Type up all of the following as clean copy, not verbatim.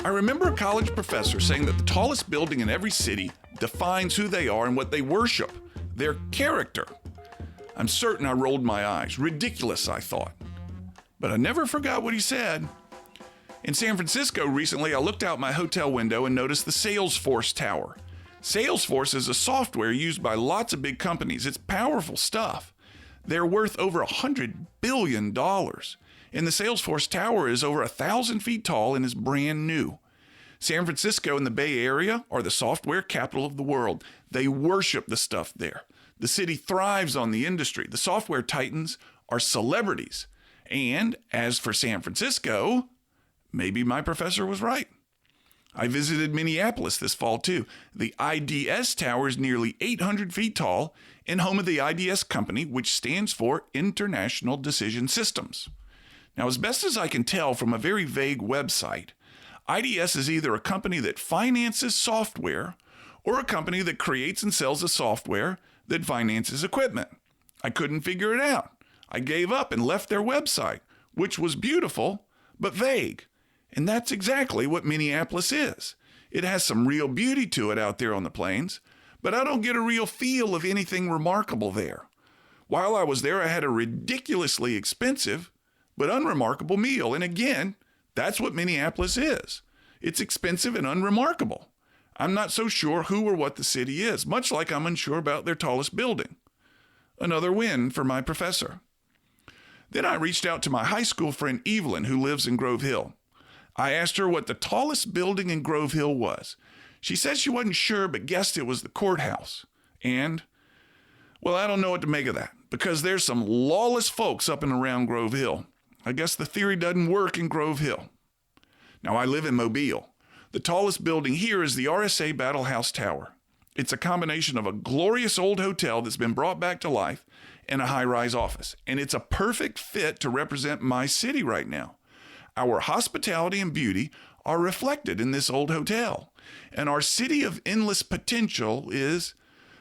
I remember a college professor saying that the tallest building in every city defines who they are and what they worship, their character. I'm certain I rolled my eyes. Ridiculous, I thought. But I never forgot what he said. In San Francisco recently, I looked out my hotel window and noticed the Salesforce Tower. Salesforce is a software used by lots of big companies. It's powerful stuff. They're worth over $100 billion. And the Salesforce Tower is over 1,000 feet tall and is brand new. San Francisco and the Bay Area are the software capital of the world. They worship the stuff there. The city thrives on the industry. The software titans are celebrities. And as for San Francisco, maybe my professor was right. I visited Minneapolis this fall too. The IDS Tower is nearly 800 feet tall and home of the IDS company, which stands for International Decision Systems. Now, as best as I can tell from a very vague website, IDS is either a company that finances software or a company that creates and sells the software that finances equipment. I couldn't figure it out. I gave up and left their website, which was beautiful but vague. And that's exactly what Minneapolis is. It has some real beauty to it out there on the plains, but I don't get a real feel of anything remarkable there. While I was there, I had a ridiculously expensive but unremarkable meal. And again, that's what Minneapolis is. It's expensive and unremarkable. I'm not so sure who or what the city is, much like I'm unsure about their tallest building. Another win for my professor. Then I reached out to my high school friend Evelyn, who lives in Grove Hill. I asked her what the tallest building in Grove Hill was. She said she wasn't sure, but guessed it was the courthouse. And, well, I don't know what to make of that, because there's some lawless folks up and around Grove Hill. I guess the theory doesn't work in Grove Hill. Now, I live in Mobile. The tallest building here is the RSA Battle House Tower. It's a combination of a glorious old hotel that's been brought back to life and a high-rise office. And it's a perfect fit to represent my city right now. Our hospitality and beauty are reflected in this old hotel. And our city of endless potential is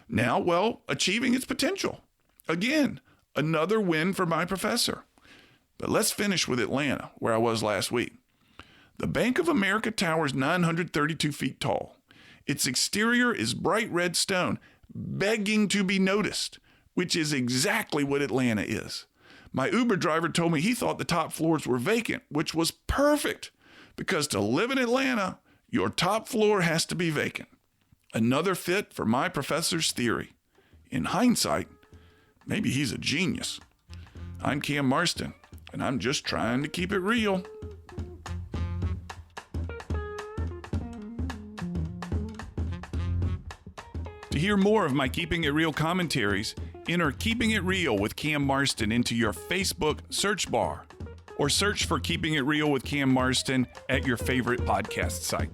now, well, achieving its potential. Again, another win for my professor. But let's finish with Atlanta, where I was last week. The Bank of America Tower is 932 feet tall. Its exterior is bright red stone, begging to be noticed, which is exactly what Atlanta is. My Uber driver told me he thought the top floors were vacant, which was perfect, because to live in Atlanta, your top floor has to be vacant. Another fit for my professor's theory. In hindsight, maybe he's a genius. I'm Cam Marston, and I'm just trying to keep it real. To hear more of my Keeping It Real commentaries, enter Keeping It Real with Cam Marston into your Facebook search bar, or search for Keeping It Real with Cam Marston at your favorite podcast site.